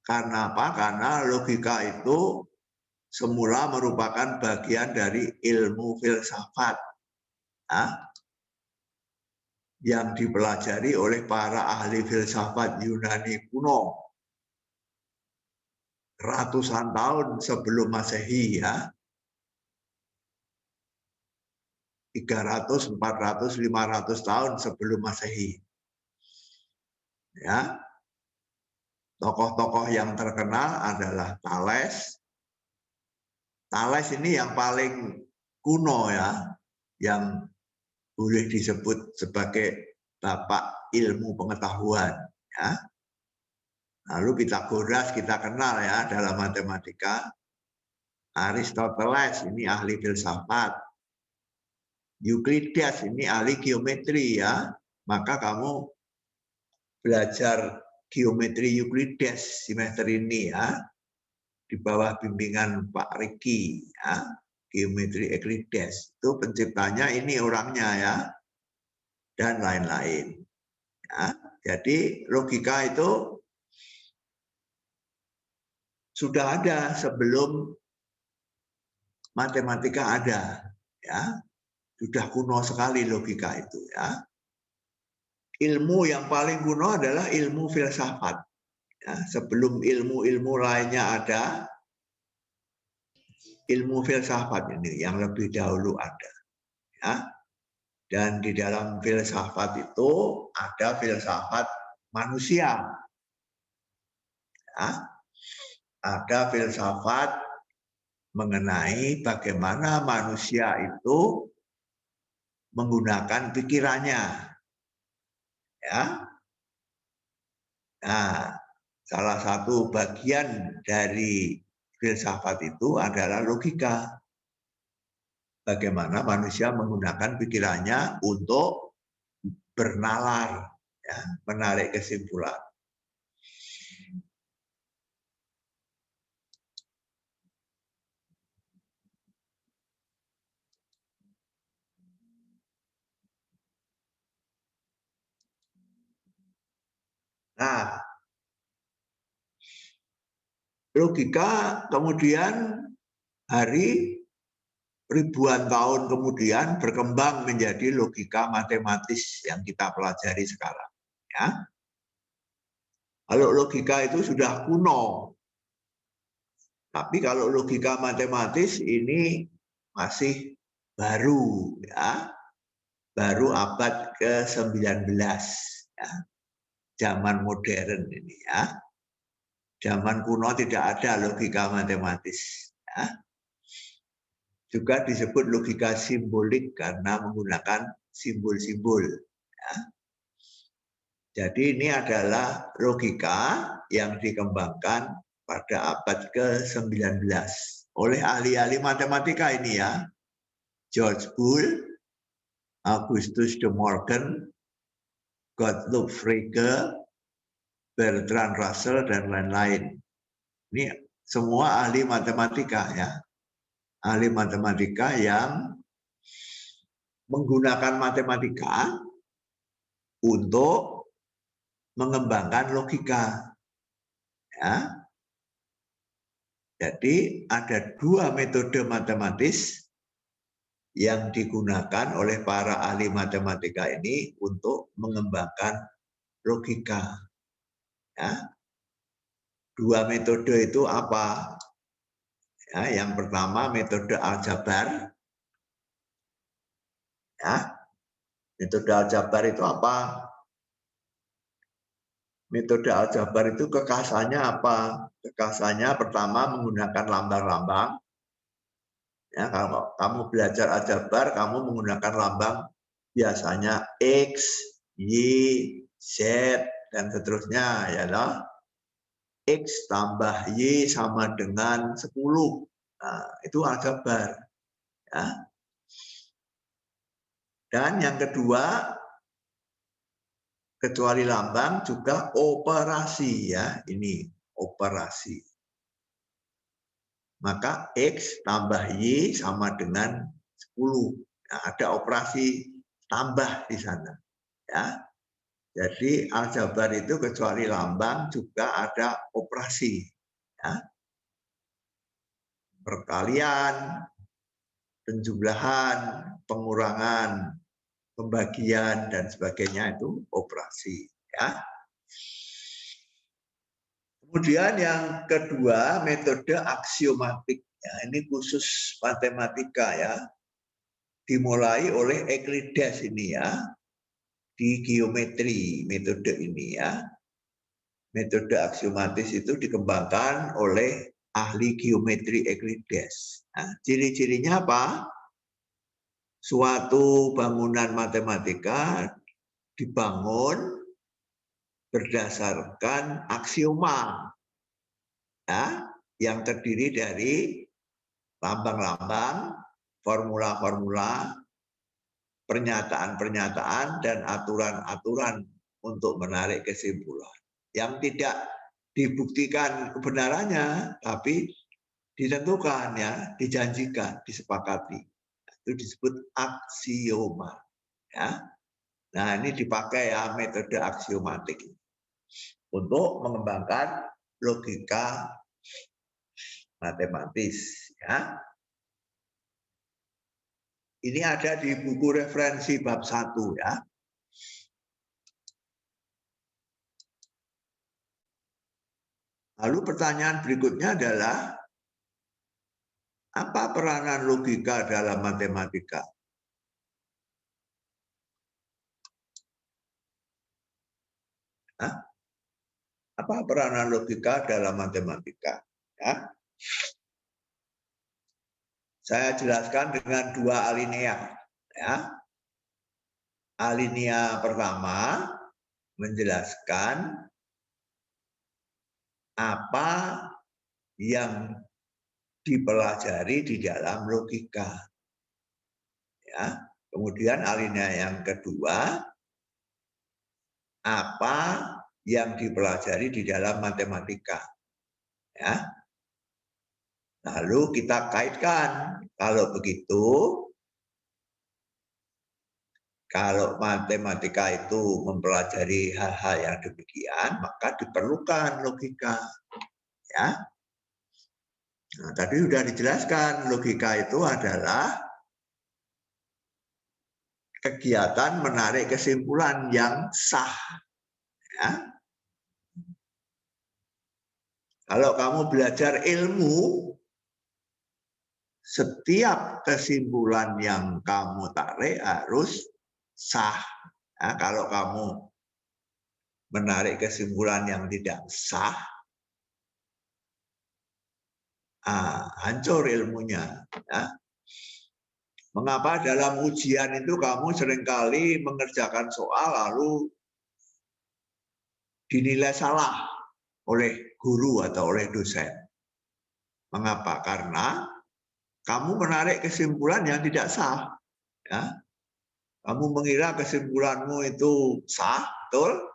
Karena apa? Karena logika itu semula merupakan bagian dari ilmu filsafat yang dipelajari oleh para ahli filsafat Yunani kuno ratusan tahun sebelum Masehi, 300, 400, 500 tahun sebelum Masehi. Ya. Tokoh-tokoh yang terkenal adalah Thales. Thales ini yang paling kuno yang boleh disebut sebagai bapak ilmu pengetahuan. Lalu Pitagoras kita kenal dalam matematika. Aristoteles ini ahli filsafat. Euclides ini ahli geometri Maka kamu belajar geometri Euclides semester ini di bawah bimbingan Pak Riki geometri Euclides itu penciptanya ini orangnya dan lain-lain jadi logika itu sudah ada sebelum matematika ada sudah kuno sekali logika itu ilmu yang paling kuno adalah ilmu filsafat. Sebelum ilmu-ilmu lainnya ada, ilmu filsafat ini yang lebih dahulu ada. Dan di dalam filsafat itu ada filsafat manusia. Ada filsafat mengenai bagaimana manusia itu menggunakan pikirannya. Nah, salah satu bagian dari filsafat itu adalah logika. Bagaimana manusia menggunakan pikirannya untuk bernalar, menarik kesimpulan. Nah, logika kemudian ribuan tahun kemudian berkembang menjadi logika matematis yang kita pelajari sekarang. Kalau logika itu sudah kuno, tapi kalau logika matematis ini masih baru, baru abad ke-19, zaman modern ini Zaman kuno tidak ada logika matematis. Juga disebut logika simbolik karena menggunakan simbol-simbol. Jadi ini adalah logika yang dikembangkan pada abad ke-19 oleh ahli-ahli matematika ini George Boole, Augustus de Morgan, Gottlob Frege, Bertrand Russell, dan lain-lain. Ini semua ahli matematika ahli matematika yang menggunakan matematika untuk mengembangkan logika. Jadi ada dua metode matematis yang digunakan oleh para ahli matematika ini untuk mengembangkan logika. Dua metode itu apa? Yang pertama metode aljabar. Metode aljabar itu apa? Metode aljabar itu kekasannya apa? Kekasannya pertama menggunakan lambang-lambang. Kalau kamu belajar aljabar, kamu menggunakan lambang biasanya X, Y, Z, dan seterusnya X tambah Y sama dengan 10. Nah, itu aljabar. Dan yang kedua, kecuali lambang juga operasi ini operasi. Maka X tambah Y sama dengan 10. Nah, ada operasi tambah di sana. Jadi aljabar itu kecuali lambang juga ada operasi, ya. Perkalian, penjumlahan, pengurangan, pembagian dan sebagainya itu operasi, ya. Kemudian yang kedua metode aksiomatik, ya, ini khusus matematika ya, dimulai oleh Euclides ini ya, di geometri metode ini ya. Metode aksiomatis itu dikembangkan oleh ahli geometri Euclides. Nah, ciri-cirinya apa? Suatu bangunan matematika dibangun berdasarkan aksioma, ya, yang terdiri dari lambang-lambang, formula-formula, pernyataan-pernyataan, dan aturan-aturan untuk menarik kesimpulan. Yang tidak dibuktikan kebenarannya, tapi ditentukan ya, dijanjikan, disepakati. Itu disebut aksioma. Ya. Nah ini dipakai ya metode aksiomatik untuk mengembangkan logika matematis. Ya. Ini ada di buku referensi bab 1 ya. Lalu pertanyaan berikutnya adalah, apa peranan logika dalam matematika? Hah? Apa peranan logika dalam matematika? Ya. Saya jelaskan dengan 2 alinea. Ya. Alinea pertama menjelaskan apa yang dipelajari di dalam logika. Ya. Kemudian alinea yang kedua, apa yang dipelajari di dalam matematika. Ya. Lalu kita kaitkan, kalau begitu, kalau matematika itu mempelajari hal-hal yang demikian, maka diperlukan logika. Ya. Nah, tadi sudah dijelaskan, logika itu adalah kegiatan menarik kesimpulan yang sah. Ya. Kalau kamu belajar ilmu, setiap kesimpulan yang kamu tarik harus sah. Ya, kalau kamu menarik kesimpulan yang tidak sah, hancur ilmunya. Ya. Mengapa dalam ujian itu kamu seringkali mengerjakan soal lalu dinilai salah oleh guru atau oleh dosen? Mengapa? Karena kamu menarik kesimpulan yang tidak sah. Ya. Kamu mengira kesimpulanmu itu sah, betul?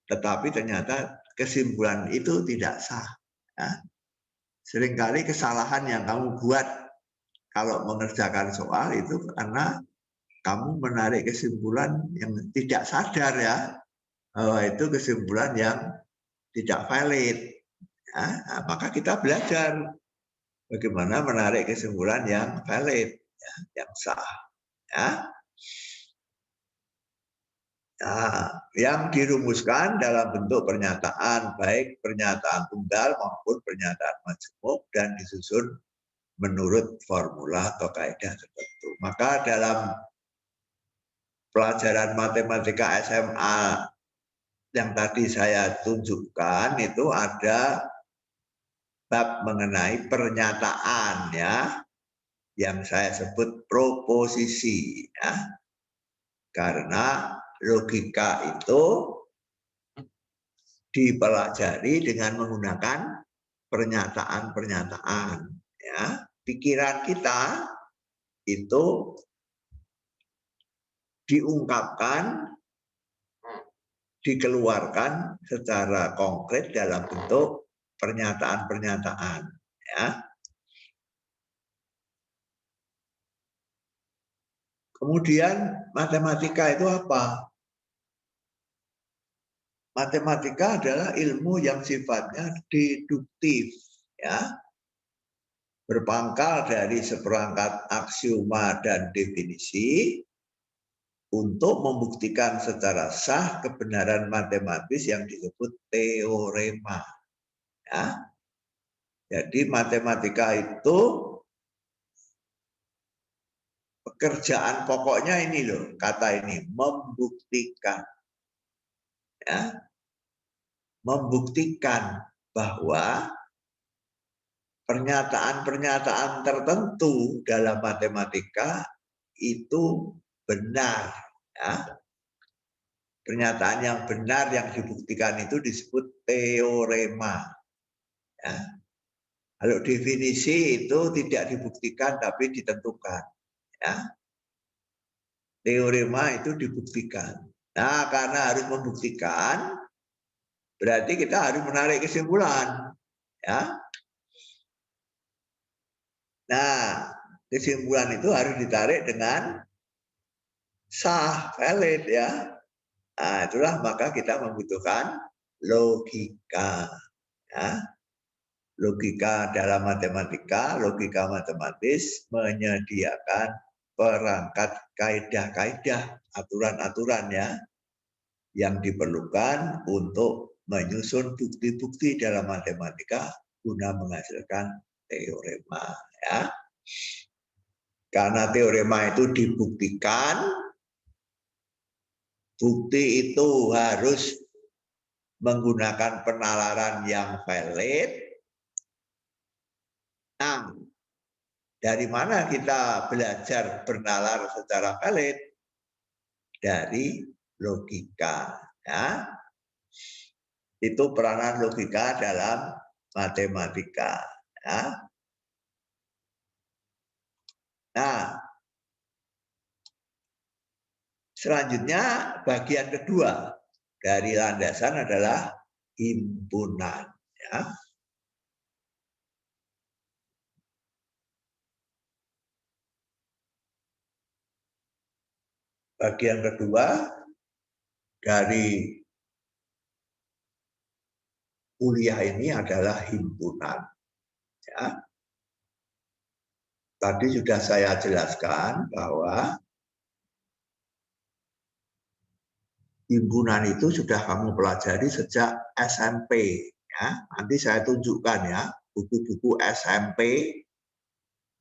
Tetapi ternyata kesimpulan itu tidak sah. Ya. Seringkali kesalahan yang kamu buat kalau mengerjakan soal itu karena kamu menarik kesimpulan yang tidak sadar ya, bahwa itu kesimpulan yang tidak valid. Ya, nah, maka kita belajar bagaimana menarik kesimpulan yang valid, ya, yang sah. Ya. Nah, yang dirumuskan dalam bentuk pernyataan, baik pernyataan tunggal maupun pernyataan majemuk, dan disusun menurut formula atau kaidah tertentu. Maka dalam pelajaran matematika SMA yang tadi saya tunjukkan itu ada bab mengenai pernyataan ya, yang saya sebut proposisi ya. Karena logika itu dipelajari dengan menggunakan pernyataan-pernyataan ya. Pikiran kita itu diungkapkan, dikeluarkan secara konkret dalam bentuk pernyataan-pernyataan ya. Kemudian matematika itu apa? matematika adalah ilmu yang sifatnya deduktif, ya, berpangkal dari seperangkat aksioma dan definisi untuk membuktikan secara sah kebenaran matematis yang disebut teorema. Ya. Jadi matematika itu pekerjaan pokoknya ini loh, kata ini, membuktikan. Ya. Membuktikan bahwa pernyataan-pernyataan tertentu dalam matematika itu benar. Ya. Pernyataan yang benar yang dibuktikan itu disebut teorema. Ya. Kalau definisi itu tidak dibuktikan tapi ditentukan. Ya. Teorema itu dibuktikan. Nah, karena harus membuktikan, berarti kita harus menarik kesimpulan. Ya. Nah, kesimpulan itu harus ditarik dengan sah, valid, ya. Nah, itulah maka kita membutuhkan logika. Ya. Logika dalam matematika, logika matematis menyediakan perangkat kaidah-kaidah, aturan-aturan, ya, yang diperlukan untuk menyusun bukti-bukti dalam matematika guna menghasilkan teorema. Ya. Karena teorema itu dibuktikan, bukti itu harus menggunakan penalaran yang valid. Nah, dari mana kita belajar bernalar secara valid? Dari logika. Ya. Itu peranan logika dalam matematika. Ya. Nah, selanjutnya bagian kedua dari landasan adalah himpunan. Ya. Bagian kedua dari kuliah ini adalah himpunan. Ya. Tadi sudah saya jelaskan bahwa himpunan itu sudah kamu pelajari sejak SMP. Ya. Nanti saya tunjukkan, ya, buku-buku SMP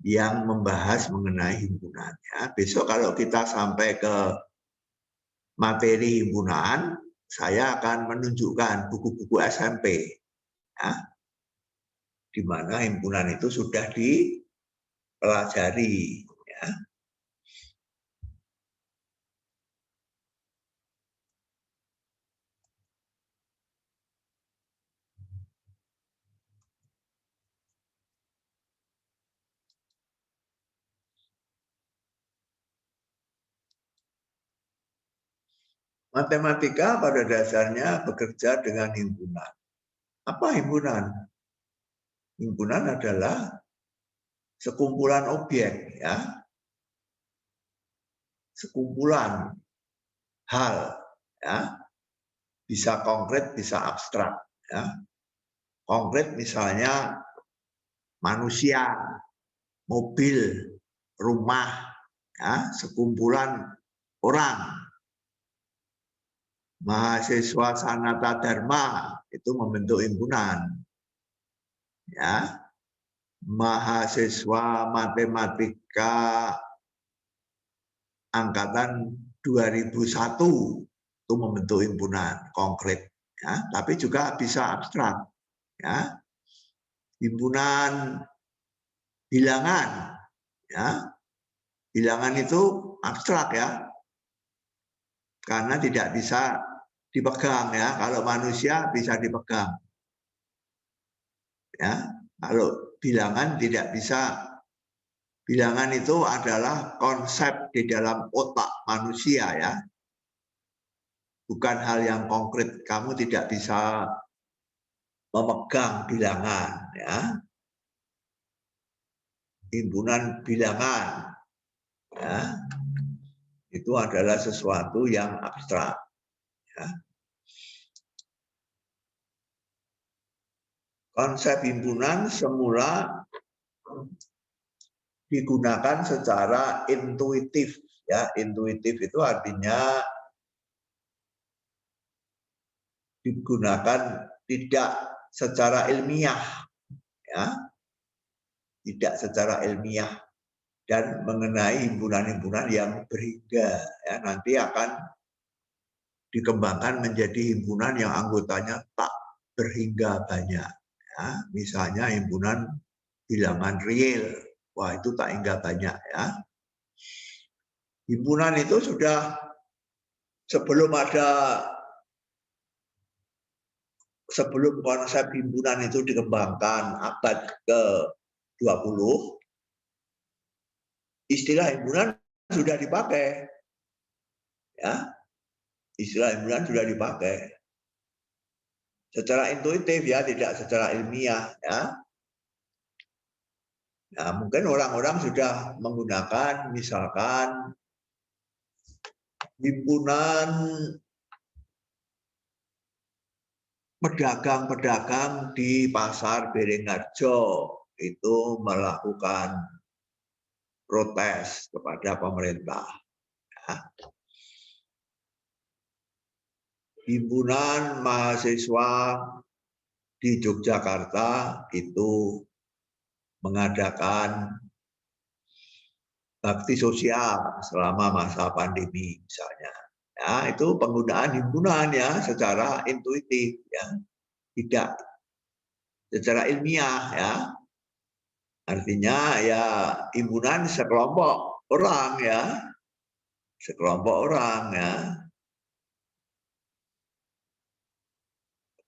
yang membahas mengenai himpunan. Ya. Besok kalau kita sampai ke materi himpunan, saya akan menunjukkan buku-buku SMP, ya, di mana himpunan itu sudah dipelajari. Ya. Matematika pada dasarnya bekerja dengan himpunan. Apa himpunan? Himpunan adalah sekumpulan objek, ya, sekumpulan hal, ya, bisa konkret, bisa abstrak. Ya. Konkret misalnya manusia, mobil, rumah, ya, sekumpulan orang. Mahasiswa Sanata Dharma itu membentuk himpunan. Ya. Mahasiswa matematika angkatan 2001 itu membentuk himpunan konkret. Ya. Tapi juga bisa abstrak. Ya. Himpunan bilangan. Ya. Bilangan itu abstrak, ya. Karena tidak bisa dipegang, ya. Kalau manusia bisa dipegang. Ya, kalau bilangan tidak bisa. Bilangan itu adalah konsep di dalam otak manusia, ya. Bukan hal yang konkret. Kamu tidak bisa memegang bilangan, ya. Himpunan bilangan, ya, itu adalah sesuatu yang abstrak. Ya. Konsep himpunan semula digunakan secara intuitif, ya. Intuitif itu artinya digunakan tidak secara ilmiah, ya. Tidak secara ilmiah, dan mengenai himpunan-himpunan yang berhingga, ya, nanti akan dikembangkan menjadi himpunan yang anggotanya tak berhingga banyak, ya. Misalnya himpunan bilangan real, wah itu tak hingga banyak, ya. Himpunan itu sudah sebelum konsep himpunan itu dikembangkan abad ke-20, istilah himpunan sudah dipakai, ya. Istilah himpunan sudah dipakai secara intuitif, ya, tidak secara ilmiah, ya. Nah, mungkin orang-orang sudah menggunakan misalkan himpunan pedagang-pedagang di pasar Beringharjo itu melakukan protes kepada pemerintah, ya. Himpunan mahasiswa di Yogyakarta itu mengadakan bakti sosial selama masa pandemi misalnya. Ya, itu penggunaan himpunan, ya, secara intuitif, ya, tidak secara ilmiah, ya. Artinya ya himpunan sekelompok orang, ya, sekelompok orang, ya.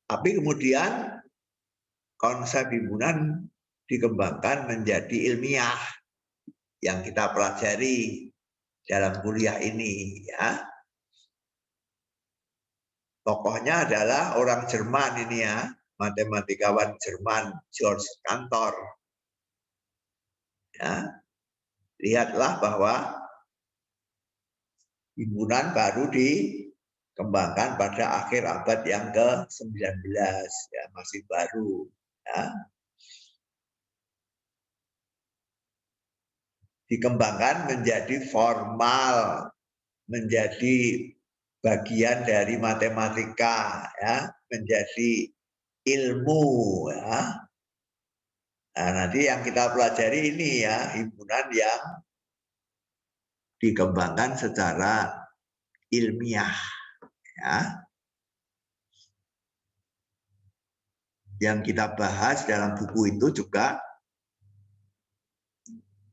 Tapi kemudian konsep himpunan dikembangkan menjadi ilmiah yang kita pelajari dalam kuliah ini, ya. Tokohnya adalah orang Jerman ini, ya, matematikawan Jerman George Cantor. Ya, lihatlah bahwa himpunan baru dikembangkan pada akhir abad yang ke-19, ya, masih baru, ya. Dikembangkan menjadi formal, menjadi bagian dari matematika, ya, menjadi ilmu, ya. Nah, nanti yang kita pelajari ini, ya, himpunan yang dikembangkan secara ilmiah, ya. Yang kita bahas dalam buku itu juga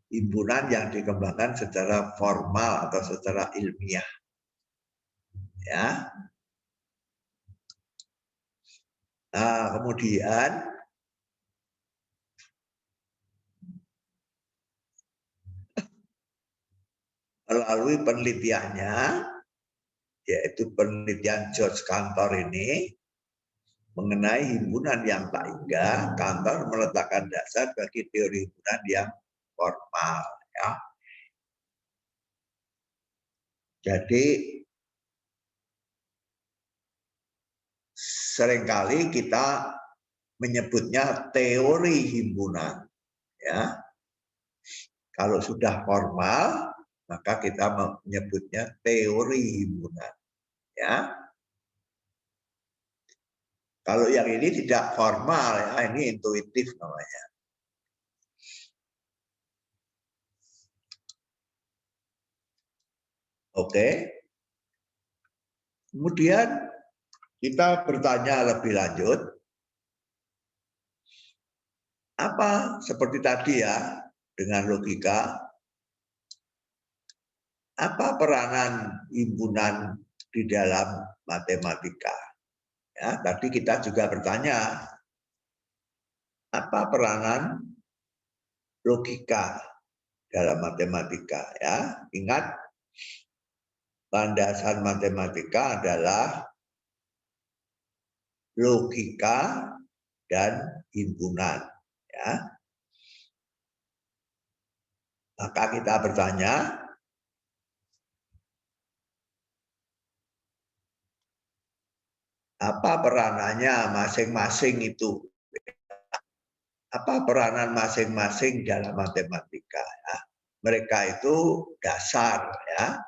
himpunan yang dikembangkan secara formal atau secara ilmiah, ya. Nah, kemudian melalui penelitiannya, yaitu penelitian George Cantor ini mengenai himpunan yang tak hingga, Cantor meletakkan dasar bagi teori himpunan yang formal, ya. Jadi seringkali kita menyebutnya teori himpunan, ya. Kalau sudah formal, maka kita menyebutnya teori himpunan, ya. Kalau yang ini tidak formal, ya, ini intuitif namanya. Oke. Kemudian kita bertanya lebih lanjut, apa seperti tadi, ya, dengan logika, apa peranan himpunan di dalam matematika? Ya, tadi kita juga bertanya, apa peranan logika dalam matematika, ya? Ingat, landasan matematika adalah logika dan himpunan, ya. Maka kita bertanya, apa peranannya masing-masing itu apa peranan masing-masing dalam matematika ya. Mereka itu dasar ya.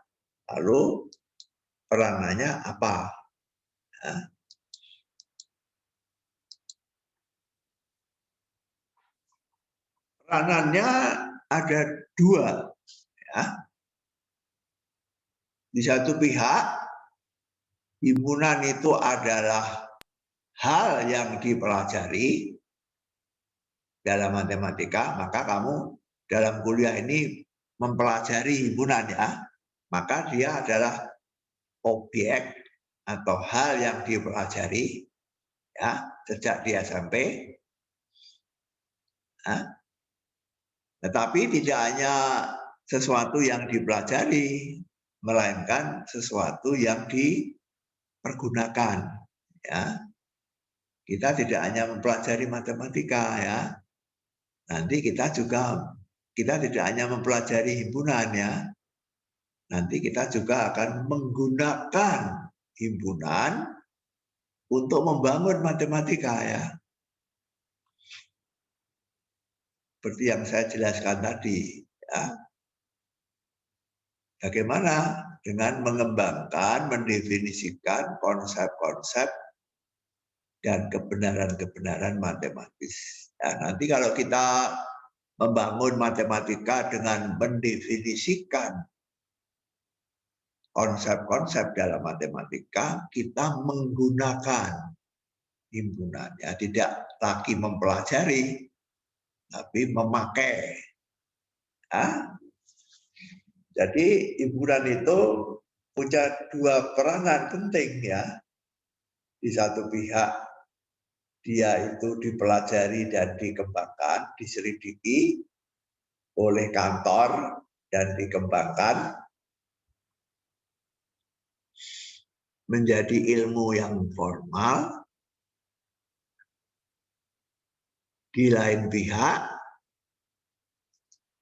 Lalu peranannya apa? Ya. Peranannya ada dua ya. Di satu pihak himpunan itu adalah hal yang dipelajari dalam matematika, maka kamu dalam kuliah ini mempelajari himpunan ya, maka dia adalah objek atau hal yang dipelajari ya sejak di SMP. Ya. Tetapi tidak hanya sesuatu yang dipelajari, melainkan sesuatu yang dipergunakan. Ya. Kita tidak hanya mempelajari matematika ya, nanti kita tidak hanya mempelajari himpunan ya, nanti kita juga akan menggunakan himpunan untuk membangun matematika ya. Seperti yang saya jelaskan tadi ya. Bagaimana dengan mengembangkan, mendefinisikan konsep-konsep dan kebenaran-kebenaran matematis. Ya, nanti kalau kita membangun matematika dengan mendefinisikan konsep-konsep dalam matematika, kita menggunakan himpunan. Ya, tidak lagi mempelajari, tapi memakai. Ya. Jadi himpunan itu punya dua peranan penting ya. Di satu pihak dia itu dipelajari dan dikembangkan, diselidiki oleh kantor dan dikembangkan menjadi ilmu yang formal. Di lain pihak,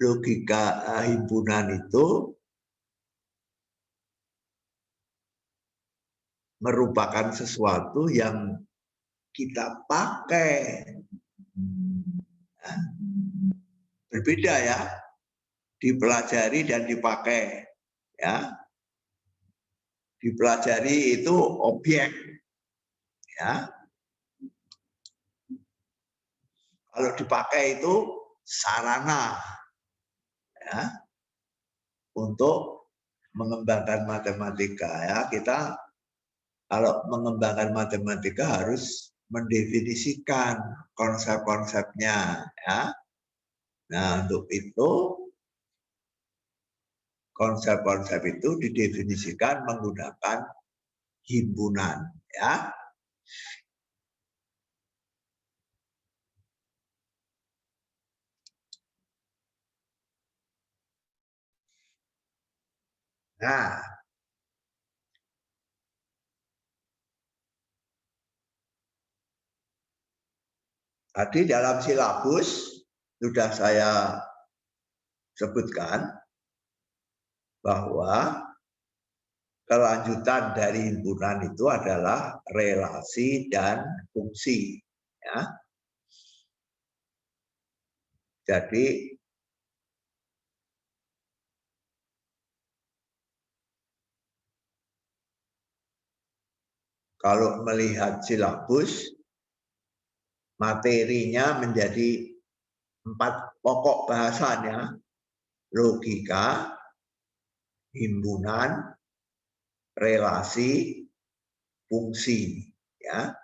logika himpunan itu merupakan sesuatu yang kita pakai. Berbeda ya, dipelajari dan dipakai. Ya, dipelajari itu objek. Ya, kalau dipakai itu sarana. Ya, untuk mengembangkan matematika ya, kita kalau mengembangkan matematika harus mendefinisikan konsep-konsepnya ya. Nah, untuk itu konsep-konsep itu didefinisikan menggunakan himpunan ya. Nah, tadi dalam silabus sudah saya sebutkan bahwa kelanjutan dari himpunan itu adalah relasi dan fungsi. Ya. Jadi kalau melihat silabus, materinya menjadi 4 pokok bahasannya: logika, himpunan, relasi, fungsi. Ya.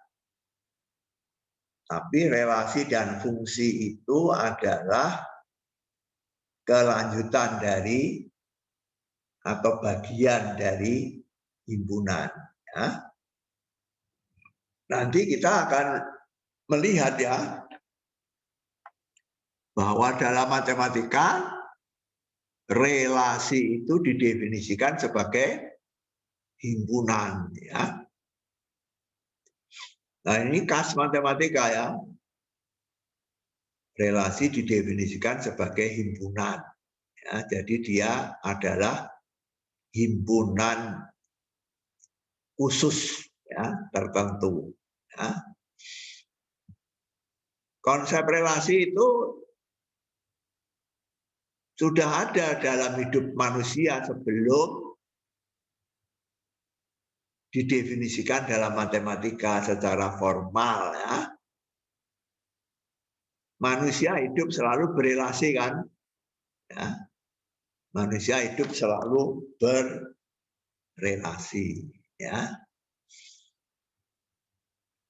Tapi relasi dan fungsi itu adalah kelanjutan dari atau bagian dari himpunan. Ya. Nanti kita akan melihat ya bahwa dalam matematika relasi itu didefinisikan sebagai himpunan ya. Nah, ini khas matematika ya. Relasi didefinisikan sebagai himpunan. Ya, jadi dia adalah himpunan khusus ya, tertentu. Ya. konsep relasi itu sudah ada dalam hidup manusia sebelum didefinisikan dalam matematika secara formal ya. Manusia hidup selalu berelasi kan? Ya. Manusia hidup selalu berelasi ya.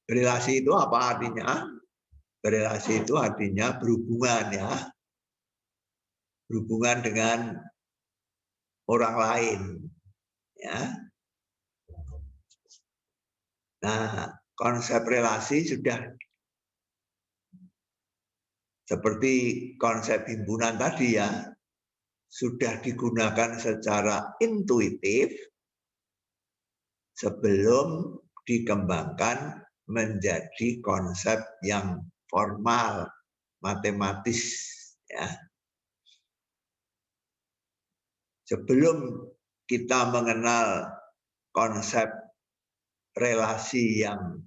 Berelasi itu apa artinya? Berelasi itu artinya berhubungan ya. Berhubungan dengan orang lain ya. Nah, konsep relasi sudah seperti konsep himpunan tadi ya, sudah digunakan secara intuitif sebelum dikembangkan menjadi konsep yang formal, matematis ya. Sebelum kita mengenal konsep relasi yang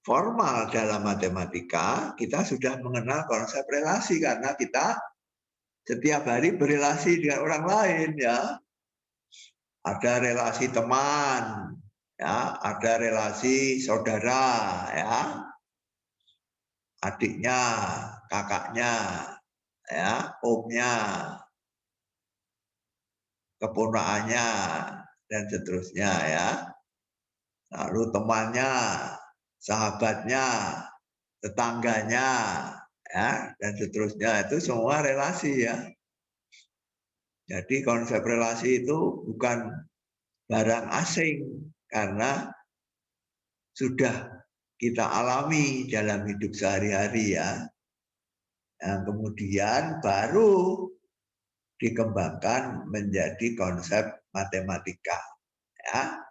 formal dalam matematika, kita sudah mengenal konsep relasi karena kita setiap hari berelasi dengan orang lain ya. Ada relasi teman, ya, ada relasi saudara, ya, adiknya, kakaknya, ya, omnya, keponakannya, dan seterusnya ya. Lalu temannya, sahabatnya, tetangganya, ya, dan seterusnya, itu semua relasi ya. Jadi konsep relasi itu bukan barang asing karena sudah kita alami dalam hidup sehari-hari ya. Yang kemudian baru dikembangkan menjadi konsep matematika ya.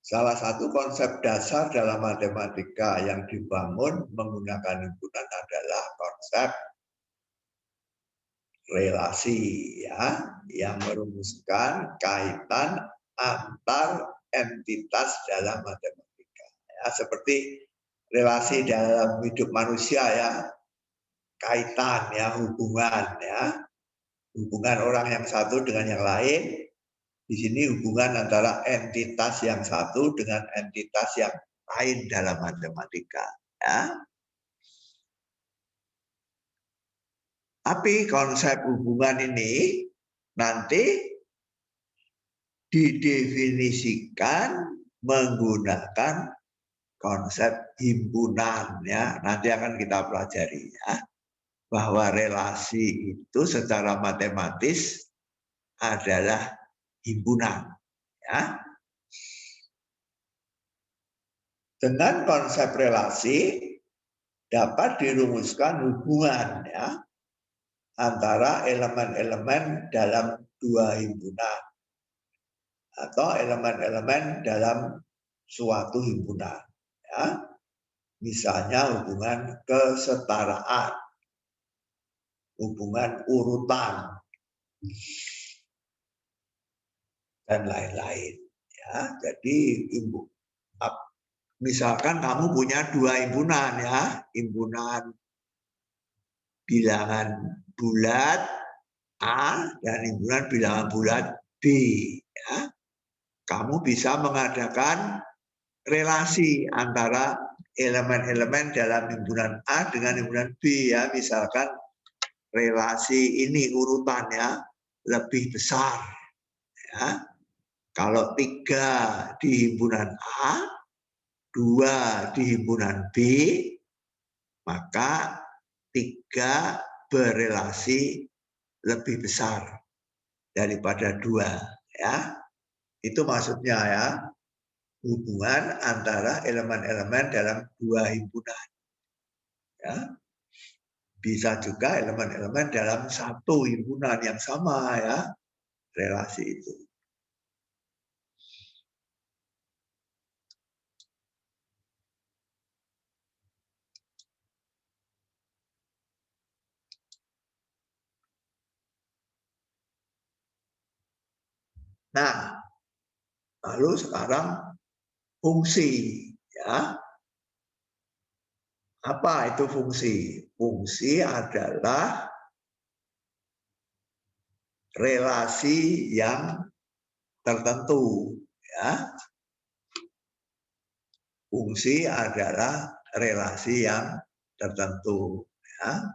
Salah satu konsep dasar dalam matematika yang dibangun menggunakan himpunan adalah konsep relasi ya, yang merumuskan kaitan antar entitas dalam matematika. Ya, seperti relasi dalam hidup manusia ya, kaitan ya, hubungan ya, hubungan orang yang satu dengan yang lain. Di sini hubungan antara entitas yang satu dengan entitas yang lain dalam matematika. Ya. Tapi konsep hubungan ini nanti didefinisikan menggunakan konsep himpunan ya. Nanti akan kita pelajari ya, bahwa relasi itu secara matematis adalah himpunan ya. Dengan konsep relasi dapat dirumuskan hubungan ya antara elemen-elemen dalam dua himpunan atau elemen-elemen dalam suatu himpunan ya. Misalnya hubungan kesetaraan, hubungan urutan, dan lain-lain ya. Jadi misalkan kamu punya dua himpunan ya, himpunan bilangan bulat A dan himpunan bilangan bulat B ya. Kamu bisa mengadakan relasi antara elemen-elemen dalam himpunan A dengan himpunan B ya. Misalkan relasi ini urutannya lebih besar ya. Kalau 3 di himpunan A, 2 di himpunan B, maka 3 berelasi lebih besar daripada 2 ya. Itu maksudnya ya, hubungan antara elemen-elemen dalam dua himpunan ya. Bisa juga elemen-elemen dalam satu himpunan yang sama ya, relasi itu. Nah, lalu sekarang fungsi ya. Apa itu fungsi? Fungsi adalah relasi yang tertentu, ya. Fungsi adalah relasi yang tertentu, ya.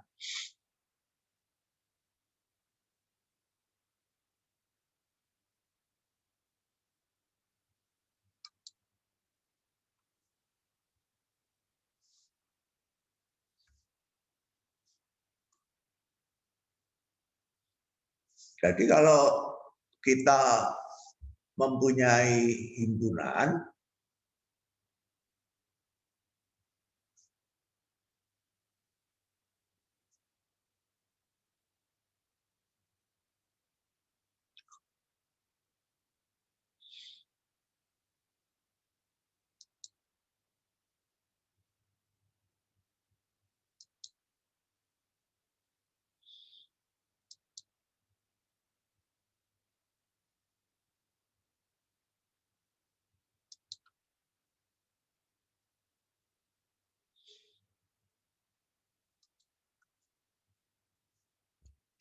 Jadi kalau kita mempunyai himpunan,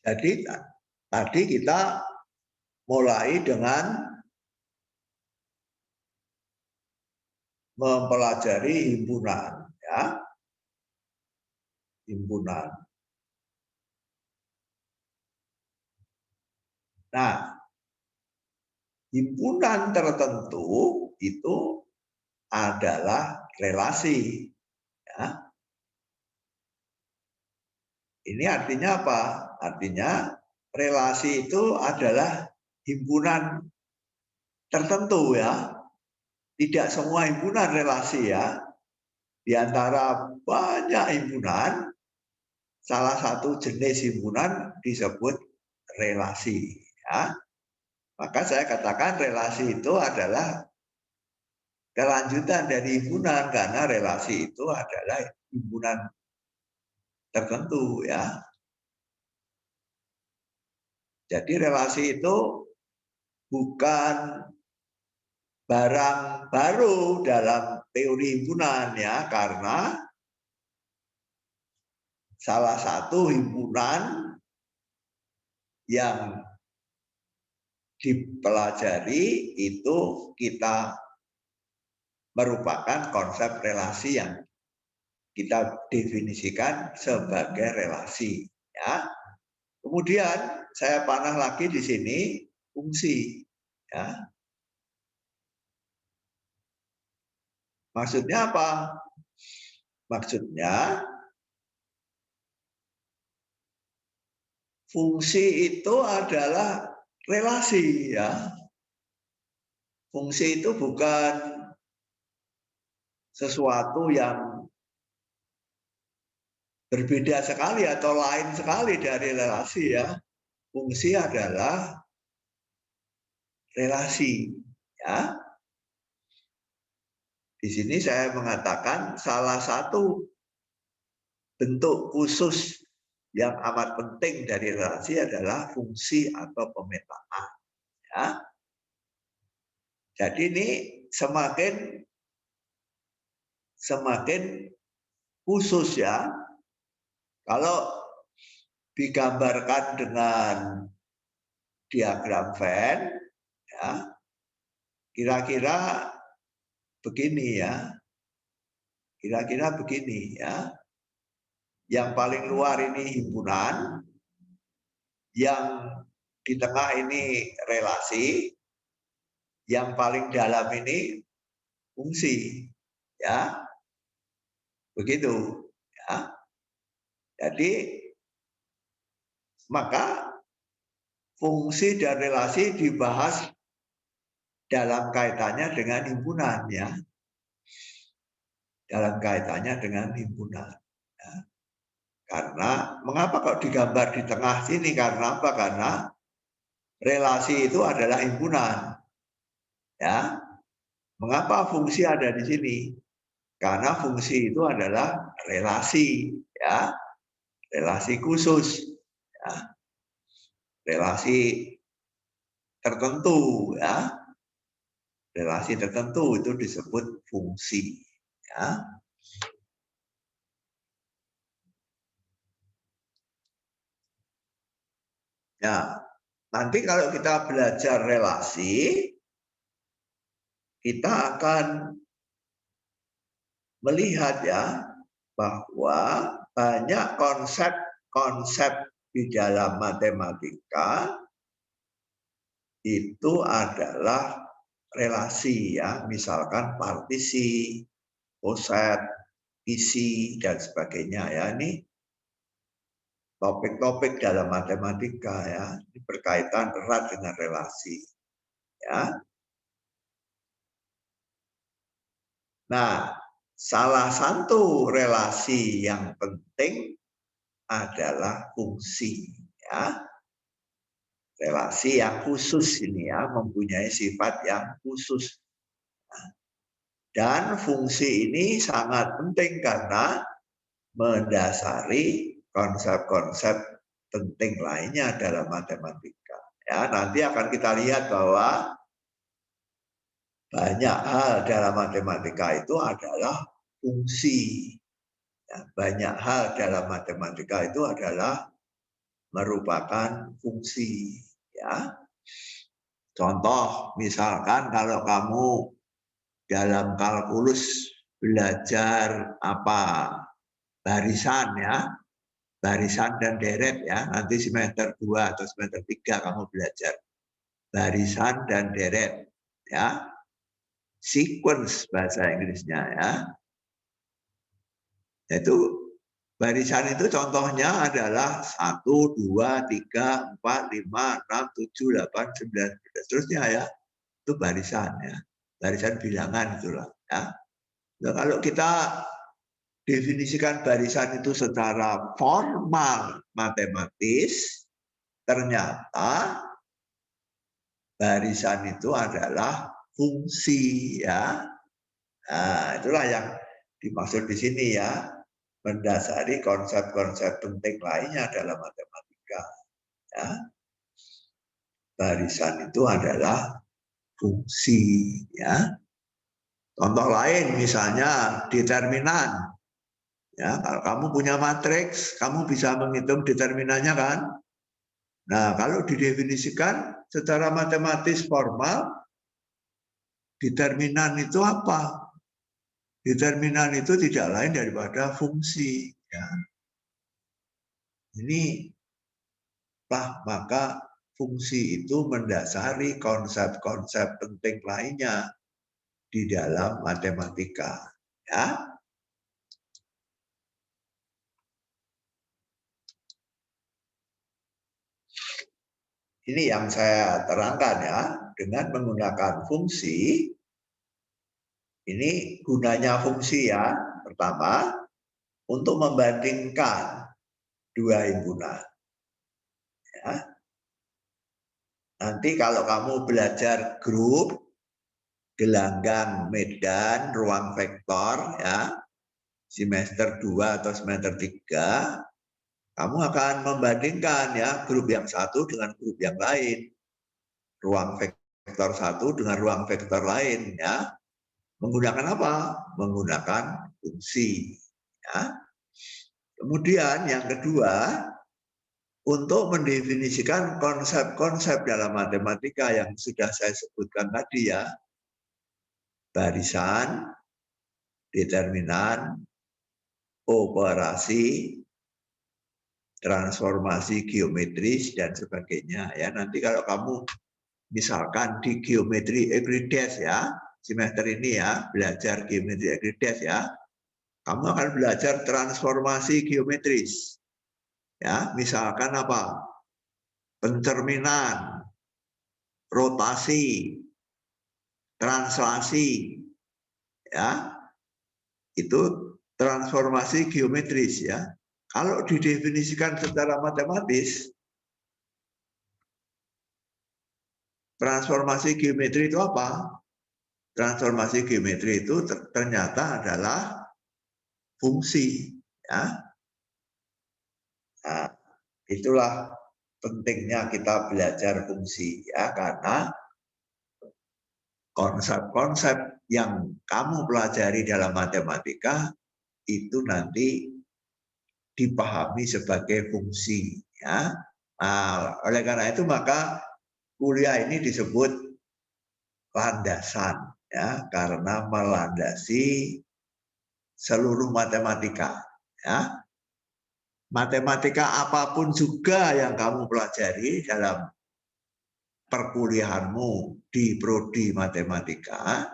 jadi tadi kita mulai dengan mempelajari himpunan, ya. Himpunan. Nah, himpunan tertentu itu adalah relasi, ya. Ini artinya apa? Artinya relasi itu adalah himpunan tertentu, ya. Tidak semua himpunan relasi, ya. Di antara banyak himpunan, salah satu jenis himpunan disebut relasi, ya. Maka saya katakan relasi itu adalah kelanjutan dari himpunan, karena relasi itu adalah himpunan tertentu, ya. Jadi relasi itu bukan barang baru dalam teori himpunan, ya, karena salah satu himpunan yang dipelajari itu kita merupakan konsep relasi yang kita definisikan sebagai relasi, ya. Kemudian saya panah lagi di sini fungsi, ya. Maksudnya apa? Maksudnya fungsi itu adalah relasi, ya. Fungsi itu bukan sesuatu yang berbeda sekali atau lain sekali dari relasi, ya. Fungsi adalah relasi, ya. Di sini saya mengatakan salah satu bentuk khusus yang amat penting dari relasi adalah fungsi atau pemetaan, ya. Jadi ini semakin khusus, ya. Kalau digambarkan dengan diagram Venn, ya, kira-kira begini, ya. Kira-kira begini, ya. Yang paling luar ini himpunan, yang di tengah ini relasi, yang paling dalam ini fungsi, ya. Begitu, ya. Jadi maka fungsi dan relasi dibahas dalam kaitannya dengan himpunan, ya. Dalam kaitannya dengan himpunan, ya. Karena mengapa kok digambar di tengah sini? Karena apa? Karena relasi itu adalah himpunan, ya. Mengapa fungsi ada di sini? Karena fungsi itu adalah relasi, ya. Relasi khusus, ya. Relasi tertentu, ya. Relasi tertentu itu disebut fungsi, ya. Ya, nanti kalau kita belajar relasi, kita akan melihat ya bahwa banyak konsep-konsep di dalam matematika itu adalah relasi ya, misalkan partisi, koset, isi dan sebagainya ya. Ini topik-topik dalam matematika ya, ini berkaitan erat dengan relasi ya. Nah, salah satu relasi yang penting adalah fungsi ya. Relasi yang khusus ini ya, mempunyai sifat yang khusus. Dan fungsi ini sangat penting karena mendasari konsep-konsep penting lainnya dalam matematika. Ya, nanti akan kita lihat bahwa banyak hal dalam matematika itu adalah fungsi. Ya, banyak hal dalam matematika itu adalah merupakan fungsi. Ya, contoh misalkan kalau kamu dalam kalkulus belajar apa barisan ya, barisan dan deret ya, nanti semester 2 atau semester 3 kamu belajar barisan dan deret ya, sequence bahasa Inggrisnya ya. Yaitu barisan itu contohnya adalah 1, 2, 3, 4, 5, 6, 7, 8, 9, seterusnya ya. Itu barisan ya. Barisan bilangan itulah ya. Nah, kalau kita definisikan barisan itu secara formal matematis, ternyata barisan itu adalah fungsi ya. Nah, itulah yang dimaksud di sini ya, mendasari konsep-konsep penting lainnya dalam matematika. Ya. Barisan itu adalah fungsi ya. Contoh lain misalnya determinan. Ya, kalau kamu punya matriks, kamu bisa menghitung determinannya kan? Nah, kalau didefinisikan secara matematis formal, determinan itu apa? Determinan itu tidak lain daripada fungsi. Ya. Ini maka fungsi itu mendasari konsep-konsep penting lainnya di dalam matematika. Ya. Ini yang saya terangkan ya, dengan menggunakan fungsi. Ini gunanya fungsi ya, pertama untuk membandingkan dua himpunan. Ya. Nanti kalau kamu belajar grup, gelanggang, medan, ruang vektor, ya, semester 2 atau semester 3, kamu akan membandingkan ya grup yang satu dengan grup yang lain, ruang vektor satu dengan ruang vektor lain, ya. Menggunakan apa? Menggunakan fungsi. Ya. Kemudian yang kedua, untuk mendefinisikan konsep-konsep dalam matematika yang sudah saya sebutkan tadi ya, barisan, determinan, operasi, transformasi geometris dan sebagainya ya. Nanti kalau kamu misalkan di geometri Euclides ya, semester ini ya, belajar geometri Euclides ya, kamu akan belajar transformasi geometris. Ya, misalkan apa? Pencerminan, rotasi, translasi, ya. Itu transformasi geometris ya. Kalau didefinisikan secara matematis, transformasi geometri itu apa? Transformasi geometri itu ternyata adalah fungsi ya. Nah, itulah pentingnya kita belajar fungsi ya, karena konsep-konsep yang kamu pelajari dalam matematika itu nanti dipahami sebagai fungsi ya. Nah, oleh karena itu maka kuliah ini disebut landasan, ya, karena melandasi seluruh matematika. Ya. Matematika apapun juga yang kamu pelajari dalam perkuliahanmu di prodi matematika,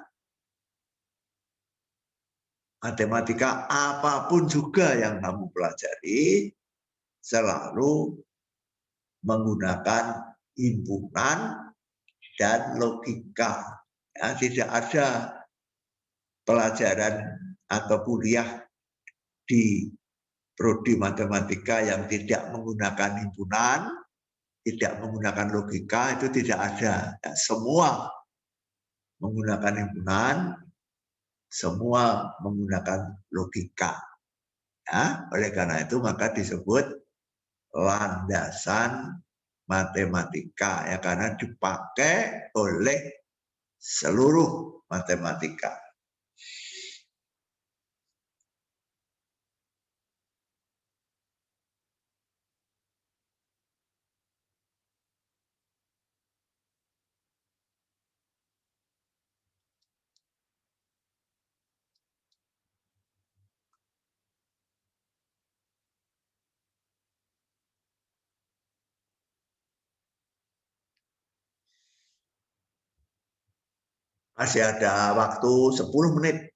matematika apapun juga yang kamu pelajari selalu menggunakan himpunan dan logika. Ya, tidak ada pelajaran atau kuliah di prodi matematika yang tidak menggunakan himpunan, tidak menggunakan logika, itu tidak ada. Ya, semua menggunakan himpunan, semua menggunakan logika. Ya, oleh karena itu maka disebut landasan matematika, ya, karena dipakai oleh seluruh matematika. Masih ada waktu 10 menit.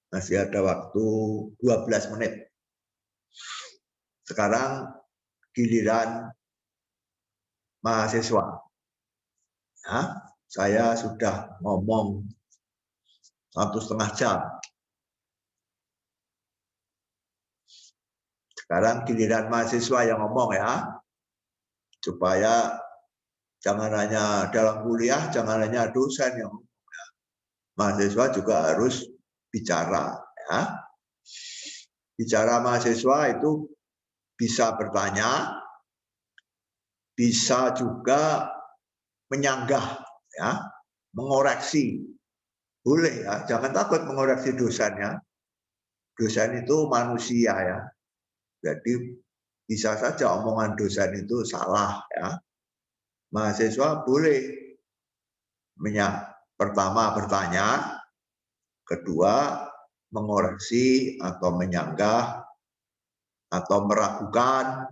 Masih ada waktu 12 menit. Sekarang giliran mahasiswa. Ya, saya sudah ngomong 1,5 jam. Sekarang giliran mahasiswa yang ngomong, ya. Supaya jangan hanya dalam kuliah, jangan hanya dosen yang ngomong. Mahasiswa juga harus bicara. Ya. Bicara mahasiswa itu bisa bertanya, bisa juga menyanggah, ya, mengoreksi. Boleh, ya, jangan takut mengoreksi dosennya. Dosen itu manusia, ya. Jadi bisa saja omongan dosen itu salah, ya. Mahasiswa boleh pertama bertanya, kedua mengoreksi atau menyanggah atau meragukan,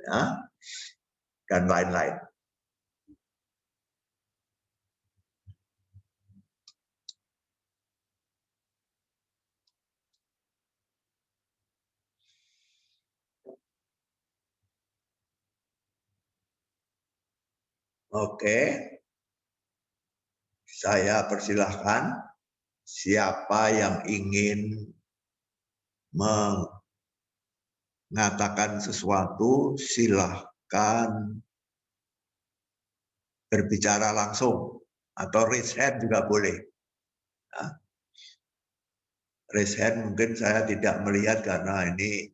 ya, dan lain-lain. Oke, saya persilahkan siapa yang ingin mengatakan sesuatu, silahkan berbicara langsung atau raise hand juga boleh. Ya. Raise hand mungkin saya tidak melihat karena ini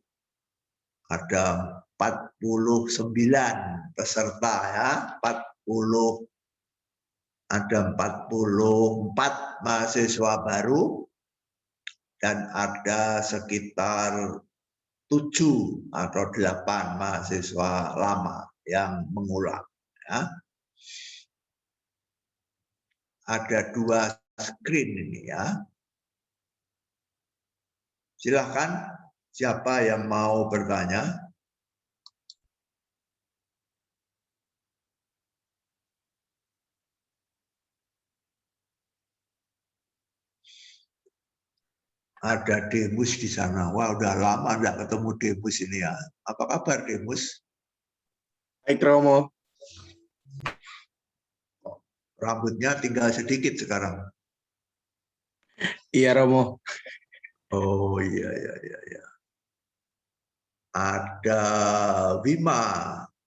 ada 49 peserta, ya, 40, ada 44 mahasiswa baru dan ada sekitar 7 atau 8 mahasiswa lama yang mengulang. Ya. Ada 2 screen ini, ya. Silahkan siapa yang mau bertanya. Ada Demus di sana. Wah, udah lama nggak ketemu Demus ini, ya. Apa kabar, Demus? Baik, Romo. Rambutnya tinggal sedikit sekarang. Iya, Romo. Oh, iya, iya, iya, iya. Ada Wima.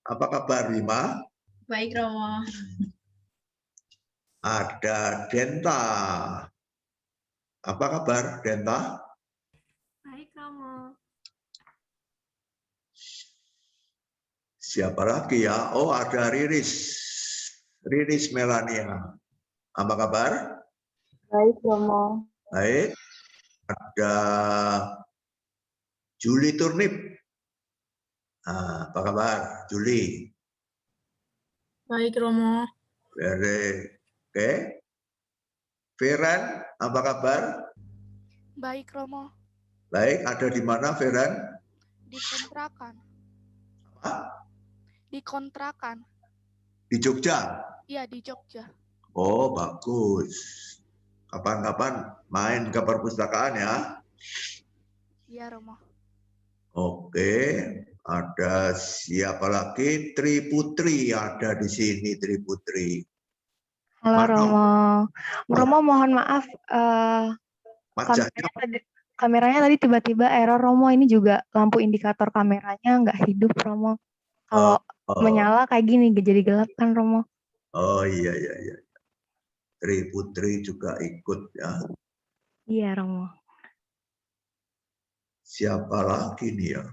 Apa kabar, Wima? Baik, Romo. Ada Denta. Apa kabar, Denta? Baik, Romo. Siapa lagi, ya? Oh, ada Riris. Riris Melania. Apa kabar? Baik, Romo. Baik. Ada Juli Turnip. Apa kabar, Juli? Baik, Romo. Oke. Feren, apa kabar? Baik, Romo. Baik, ada di mana Feren? Di kontrakan. Apa? Di kontrakan. Di Jogja? Iya, di Jogja. Oh, bagus. Kapan-kapan main ke perpustakaan ya? Iya, Romo. Oke, ada siapa lagi? Tri Putri ada di sini, Tri Putri. Halo Mana? Romo. Romo mohon maaf, Wajahnya kameranya tadi tiba-tiba error Romo. Ini juga lampu indikator kameranya nggak hidup Romo. Kalau menyala kayak gini jadi gelap kan Romo. Oh iya. Tri Putri juga ikut ya. Iya Romo. Siapa lagi nih ya?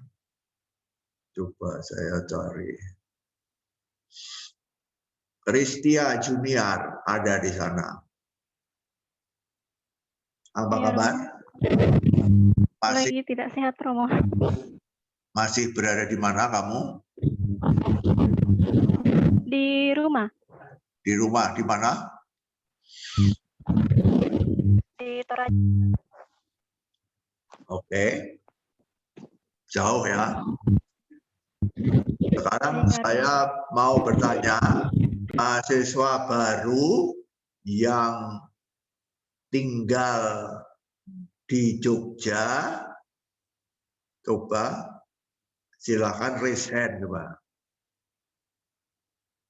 Coba saya cari. Kristia Junior ada di sana. Apa Iya, kabar? Lagi tidak sehat Romo. Masih berada di mana kamu? Di rumah. Di rumah, di mana? Di Toraja. Oke. Jauh ya. Sekarang saya mau bertanya, mahasiswa baru yang tinggal di Jogja, coba silakan raise hand, coba.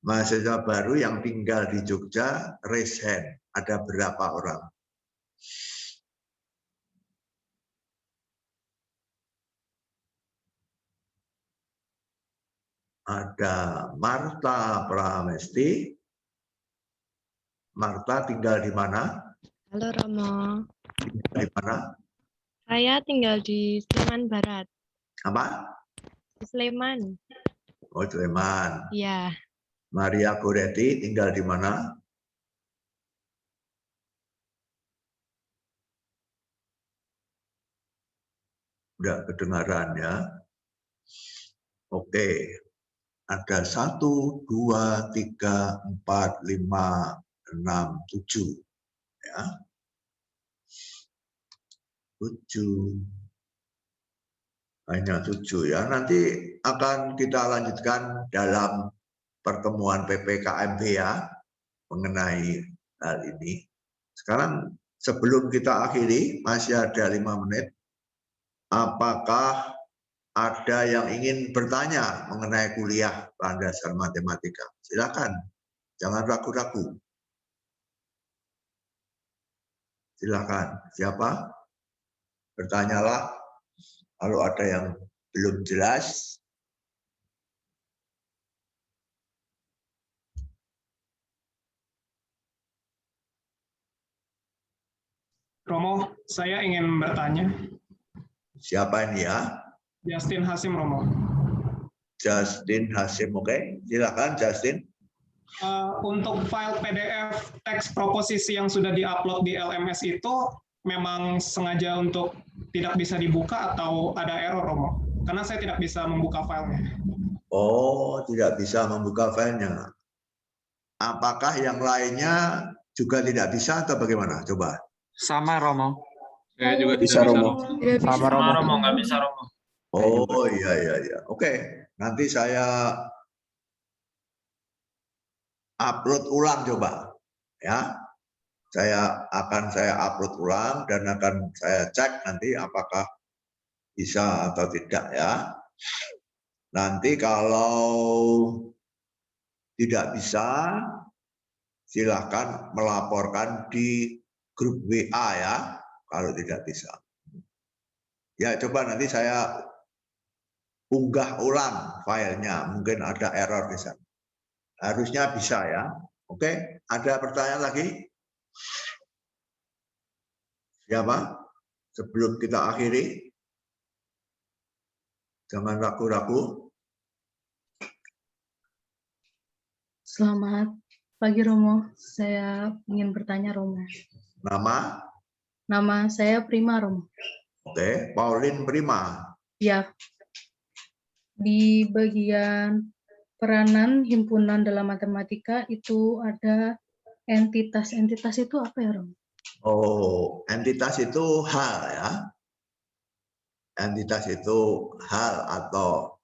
Mahasiswa baru yang tinggal di Jogja, raise hand. Ada berapa orang? Ada Marta Pramesti. Marta tinggal di mana? Halo Romo. Tinggal di mana? Saya tinggal di Sleman Barat. Apa? Di Sleman. Oh, Sleman. Iya. Maria Goretti tinggal di mana? Udah kedengaran ya. Oke. Ada 1, 2, 3, 4, 5, 6, 7. Ya. 7. Hanya 7 ya. Nanti akan kita lanjutkan dalam pertemuan PPKMB ya mengenai hal ini. Sekarang sebelum kita akhiri, masih ada 5 menit. Apakah ada yang ingin bertanya mengenai kuliah landasan matematika? Silakan, jangan ragu-ragu. Silakan, siapa? Bertanyalah kalau ada yang belum jelas. Romo, saya ingin bertanya. Siapa ini ya? Justin Hasim, Romo. Justin Hasim, oke. Silakan Justin. Untuk file PDF teks proposisi yang sudah diupload di LMS itu memang sengaja untuk tidak bisa dibuka atau ada error, Romo? Karena saya tidak bisa membuka filenya. Oh, tidak bisa membuka filenya. Apakah yang lainnya juga tidak bisa atau bagaimana? Coba. Sama Romo. Saya juga Bisa tidak Romo. bisa. Sama Romo. Romo nggak bisa Romo. Oh iya. Oke, nanti saya upload ulang coba. Ya, saya upload ulang dan akan saya cek nanti apakah bisa atau tidak ya. Nanti kalau tidak bisa, silakan melaporkan di grup WA ya, kalau tidak bisa. Ya coba nanti saya unggah ulang filenya, mungkin ada error di sana. Harusnya bisa ya. Oke, ada pertanyaan lagi? Siapa? Sebelum kita akhiri, jangan ragu-ragu. Selamat pagi Romo, saya ingin bertanya Romo. Nama? Nama saya Prima Romo. Oke, Pauline Prima. Ya, di bagian peranan himpunan dalam matematika itu ada entitas. Entitas itu apa ya, Romo? Oh, entitas itu hal ya. Entitas itu hal atau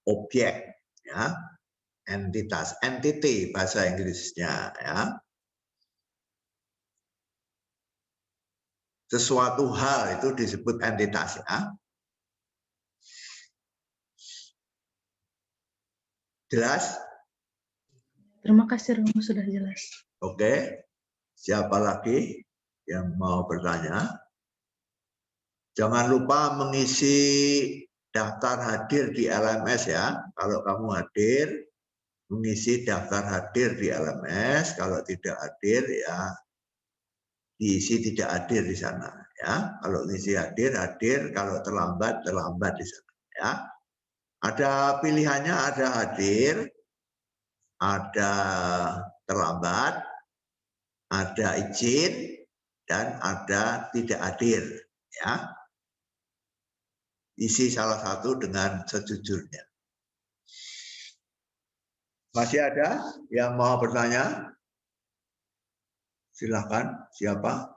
objek ya. Entitas, entity bahasa Inggrisnya ya. Sesuatu hal itu disebut entitas ya. Jelas? Terima kasih, Romo, sudah jelas. Oke. Siapa lagi yang mau bertanya? Jangan lupa mengisi daftar hadir di LMS ya. Kalau kamu hadir, mengisi daftar hadir di LMS. Kalau tidak hadir ya diisi tidak hadir di sana ya. Kalau ngisi hadir, hadir. Kalau terlambat, terlambat di sana ya. Ada pilihannya, ada hadir, ada terlambat, ada izin, dan ada tidak hadir ya. Isi salah satu dengan sejujurnya. Masih ada yang mau bertanya? Silakan, siapa?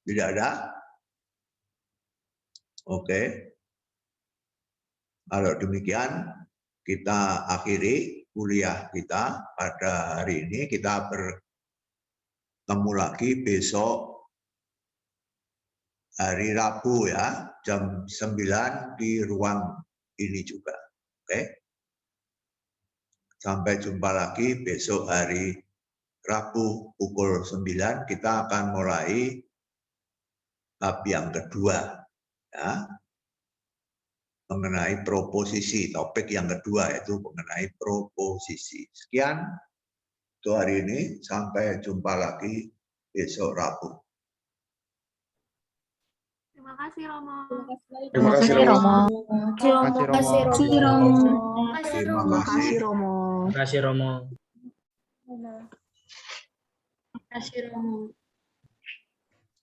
Tidak ada? Oke. Kalau demikian, kita akhiri kuliah kita pada hari ini. Kita bertemu lagi besok hari Rabu ya, jam 9 di ruang ini juga. Oke. Sampai jumpa lagi besok hari Rabu pukul 9. Kita akan mulai bab yang kedua ya. Mengenai proposisi, topik yang kedua yaitu mengenai proposisi. Sekian untuk hari ini, sampai jumpa lagi besok Rabu. Terima kasih, Romo. Terima kasih, Romo. Terima kasih, Romo. Terima kasih. Romo. Terima kasih, Romo. Terima kasih, Romo.